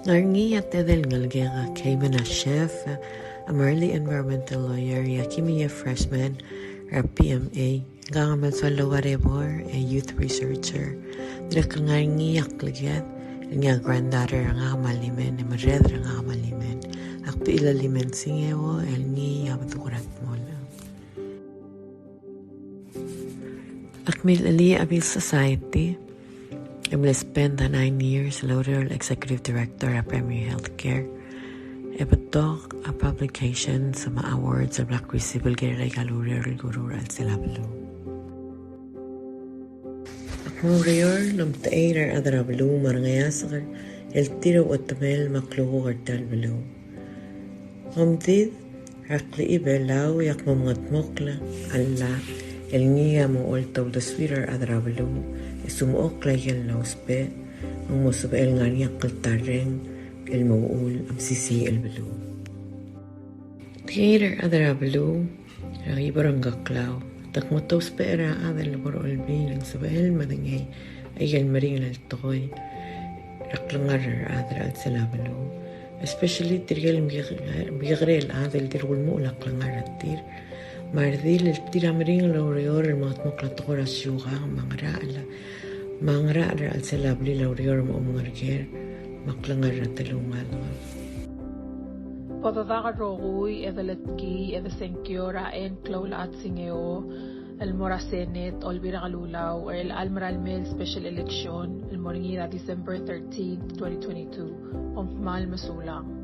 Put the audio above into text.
Ngarngi at edel ngalgera Cayman a chef, a early environmental lawyer, Yakimiya freshman, or PMA, Gangamal sa Lowarebor, a youth researcher, Drakang ngarngi yaklagyan, nga granddaughter ang akamalimen, a maredra ang akamalimen, akpi ilalimen singewo, el ngi yabatukurat mola. Akmil Ali Abil Society, I spent 9 years L'Oreal Executive Director at Premier Healthcare. Ebatok a publication sa mga awards sa Black Civil Gere L'Oreal Guru at Silablo. Akong rayor ng taer adarablo marangayasakar el tiro at tamel makluho kartal balo. Hamdid rakli ibelaw yak mamungat mokla alla el niya mo oltaw da sweeter adarablo. Sumuok lay el lauspe, ang musub el nganiyak kaltareng, el mauul am sisi el balo. Theater adara balo, raki barang gaklaw, tak matos pe era adal labor olbin, ang sabahel madangay, ay el maring el tokoy, raklangar adara at sila balo. Especially tirgal biyagrel adal tirul mo laklangar at tir, Mardil el tiramring laureor el matmoklatokor asyuha mangra al selabli laureor mo umarger maklangar at talungal. Podadaga rogui edeletki edesenkiora Ann Kloulechad-Singeo el Mora Senate olbira galulaw el Almaral Mel Special Election el moringira December 13, 2022 mal masulang.